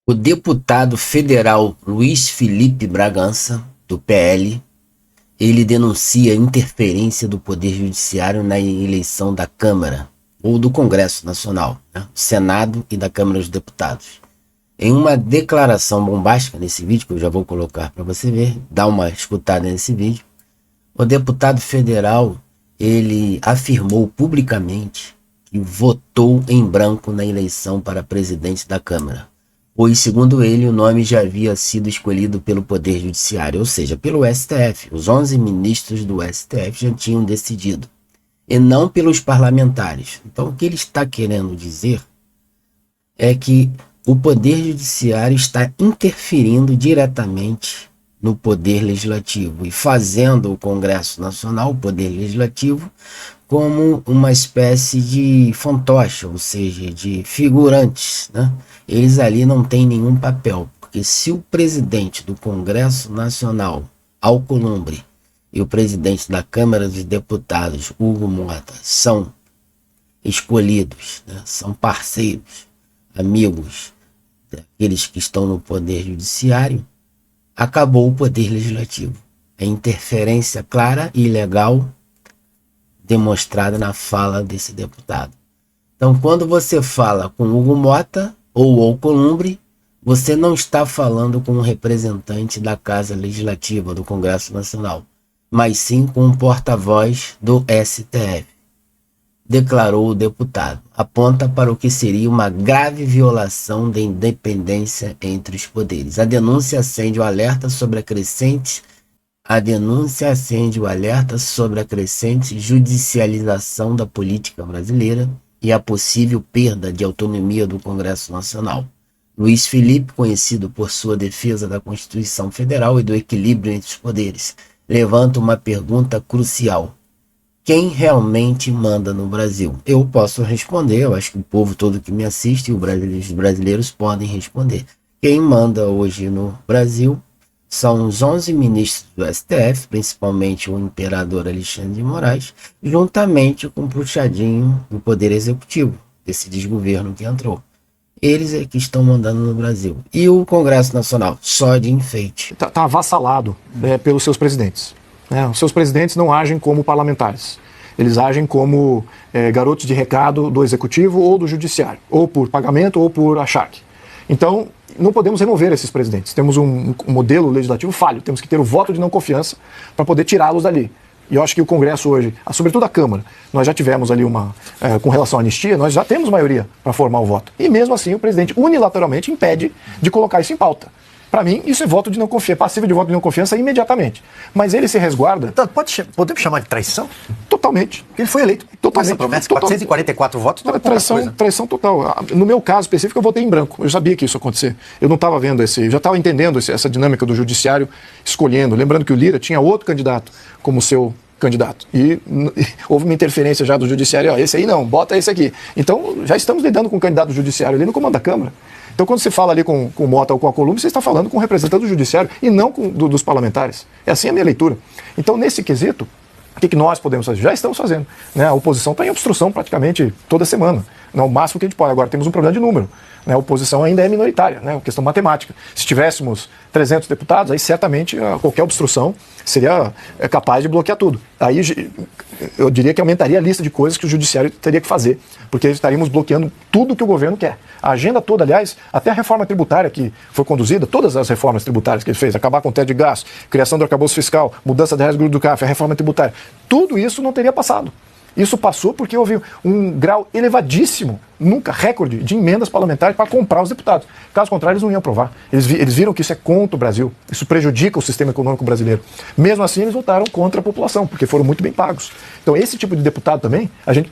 O deputado federal Luiz Felipe Bragança, do PL, ele denuncia interferência do Poder Judiciário na eleição da Câmara ou do Congresso Nacional, né? Senado e da Câmara dos Deputados. Em uma declaração bombástica nesse vídeo, que eu já vou colocar para você ver, dá uma escutada nesse vídeo, o deputado federal, ele afirmou publicamente que votou em branco na eleição para presidente da Câmara, pois, segundo ele, o nome já havia sido escolhido pelo Poder Judiciário, ou seja, pelo STF. Os 11 ministros do STF já tinham decidido, e não pelos parlamentares. Então, o que ele está querendo dizer é que o Poder Judiciário está interferindo diretamente no Poder Legislativo e fazendo o Congresso Nacional, o Poder Legislativo, como uma espécie de fantoche, ou seja, de figurantes, né? Eles ali não têm nenhum papel, porque se o presidente do Congresso Nacional, Alcolumbre, e o presidente da Câmara dos Deputados, Hugo Mota, são escolhidos, né? São parceiros, amigos daqueles que estão no Poder Judiciário, acabou o Poder Legislativo. A interferência clara e ilegal demonstrada na fala desse deputado. Então, quando você fala com Hugo Mota ou Alcolumbre, você não está falando com um representante da Casa Legislativa do Congresso Nacional, mas sim com um porta-voz do STF, declarou o deputado. Aponta para o que seria uma grave violação da independência entre os poderes. A denúncia acende o alerta sobre a crescente judicialização da política brasileira e a possível perda de autonomia do Congresso Nacional. Luiz Felipe, conhecido por sua defesa da Constituição Federal e do equilíbrio entre os poderes, levanta uma pergunta crucial: quem realmente manda no Brasil? Eu posso responder, eu acho que o povo todo que me assiste, os brasileiros podem responder. Quem manda hoje no Brasil são os 11 ministros do STF, principalmente o imperador Alexandre de Moraes, juntamente com o puxadinho do Poder Executivo, desse desgoverno que entrou. Eles é que estão mandando no Brasil. E o Congresso Nacional, só de enfeite. Está avassalado pelos seus presidentes. Os seus presidentes não agem como parlamentares. Eles agem como garotos de recado do Executivo ou do Judiciário, ou por pagamento ou por achaque. Então, não podemos remover esses presidentes. Temos um modelo legislativo falho. Temos que ter o voto de não confiança para poder tirá-los dali. E eu acho que o Congresso hoje, sobretudo a Câmara, nós já tivemos ali com relação à anistia, nós já temos maioria para formar o voto. E mesmo assim o presidente unilateralmente impede de colocar isso em pauta. Para mim, isso é voto de não confiança, passível de voto de não confiança imediatamente. Mas ele se resguarda... Então, podemos chamar de traição? Totalmente. Ele foi eleito com essa promessa, 444 votos, não é traição total. No meu caso específico, eu votei em branco. Eu sabia que isso ia acontecer. Eu não estava vendo eu já estava entendendo essa dinâmica do judiciário escolhendo. Lembrando que o Lira tinha outro candidato como seu candidato. E houve uma interferência já do judiciário. Esse aí não, bota esse aqui. Então, já estamos lidando com o candidato do judiciário ali no comando da Câmara. Então, quando você fala ali com o Mota ou com a Alcolumbre, você está falando com o representante do judiciário e não dos parlamentares. É assim a minha leitura. Então, nesse quesito, o que nós podemos fazer? Já estamos fazendo. A oposição está em obstrução praticamente toda semana. O máximo que a gente pode. Agora, temos um problema de número. A oposição ainda é minoritária, questão matemática. Se tivéssemos 300 deputados, aí certamente qualquer obstrução seria capaz de bloquear tudo. Aí eu diria que aumentaria a lista de coisas que o judiciário teria que fazer, porque estaríamos bloqueando tudo que o governo quer. A agenda toda, aliás, até a reforma tributária que foi conduzida, todas as reformas tributárias que ele fez, acabar com o teto de gasto, criação do arcabouço fiscal, mudança da regra do CAF, a reforma tributária, tudo isso não teria passado. Isso passou porque houve um grau elevadíssimo, nunca recorde, de emendas parlamentares para comprar os deputados. Caso contrário, eles não iam aprovar. Eles viram que isso é contra o Brasil, isso prejudica o sistema econômico brasileiro. Mesmo assim, eles votaram contra a população, porque foram muito bem pagos. Então, esse tipo de deputado também,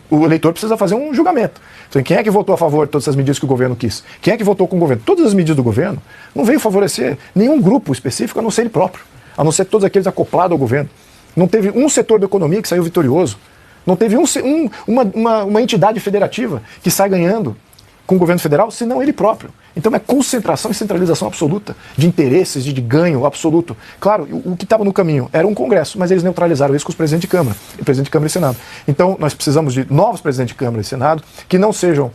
o eleitor precisa fazer um julgamento. Então, quem é que votou a favor de todas essas medidas que o governo quis? Quem é que votou com o governo? Todas as medidas do governo não veio favorecer nenhum grupo específico, a não ser ele próprio, a não ser todos aqueles acoplados ao governo. Não teve um setor da economia que saiu vitorioso. Não teve uma entidade federativa que sai ganhando com o governo federal, senão ele próprio. Então é concentração e centralização absoluta, de interesses, de ganho absoluto. Claro, o que estava no caminho era um Congresso, mas eles neutralizaram isso com os presidentes de Câmara, e Senado. Então nós precisamos de novos presidentes de Câmara e Senado, que não sejam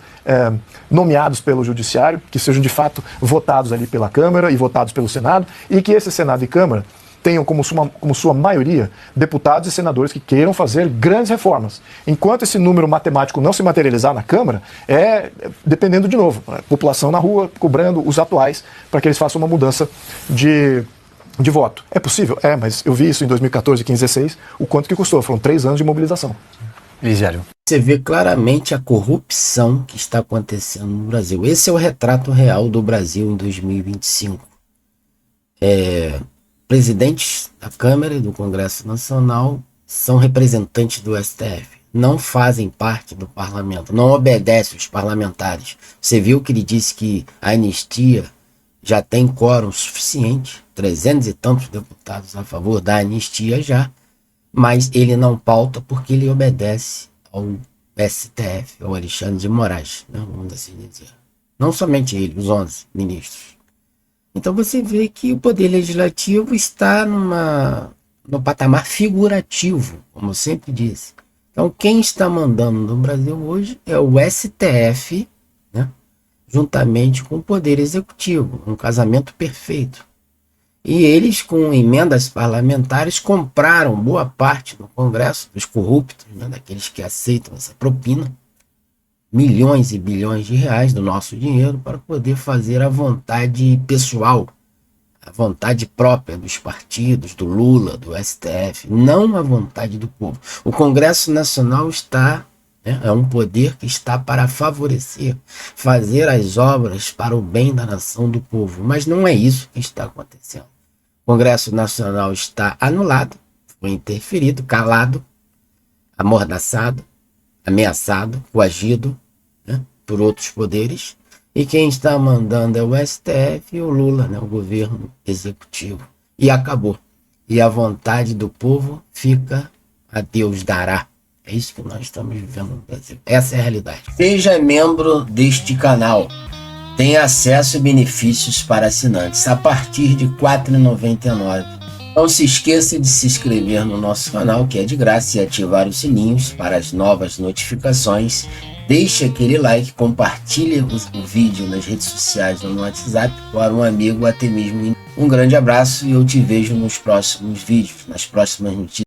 nomeados pelo Judiciário, que sejam de fato votados ali pela Câmara e votados pelo Senado, e que esse Senado e Câmara tenham como sua maioria deputados e senadores que queiram fazer grandes reformas. Enquanto esse número matemático não se materializar na Câmara, dependendo de novo, a população na rua cobrando os atuais para que eles façam uma mudança de voto. É possível? É, mas eu vi isso em 2014, 15, 16, o quanto que custou. Foram 3 anos de mobilização. Elisiário. Você vê claramente a corrupção que está acontecendo no Brasil. Esse é o retrato real do Brasil em 2025. Presidentes da Câmara e do Congresso Nacional são representantes do STF, não fazem parte do parlamento, não obedecem os parlamentares. Você viu que ele disse que a anistia já tem quórum suficiente, 300 e tantos deputados a favor da anistia já, mas ele não pauta porque ele obedece ao STF, ao Alexandre de Moraes, né, vamos assim dizer. Não somente ele, os 11 ministros. Então você vê que o Poder Legislativo está no patamar figurativo, como eu sempre disse. Então quem está mandando no Brasil hoje é o STF, né, juntamente com o Poder Executivo, um casamento perfeito. E eles, com emendas parlamentares, compraram boa parte do Congresso, dos corruptos, né, daqueles que aceitam essa propina, milhões e bilhões de reais do nosso dinheiro para poder fazer a vontade pessoal, a vontade própria dos partidos, do Lula, do STF, não a vontade do povo. O Congresso Nacional é um poder que está para favorecer, fazer as obras para o bem da nação, do povo, mas não é isso que está acontecendo. O Congresso Nacional está anulado, foi interferido, calado, amordaçado, ameaçado, coagido, né, por outros poderes, e quem está mandando é o STF e o Lula, né, o governo executivo. E acabou. E a vontade do povo fica a Deus dará. É isso que nós estamos vivendo no Brasil. Essa é a realidade. Seja membro deste canal. Tem acesso a benefícios para assinantes a partir de R$ 4,99. Não se esqueça de se inscrever no nosso canal, que é de graça, e ativar os sininhos para as novas notificações. Deixe aquele like, compartilhe o vídeo nas redes sociais ou no WhatsApp para um amigo, até mesmo. Um grande abraço e eu te vejo nos próximos vídeos, nas próximas notícias.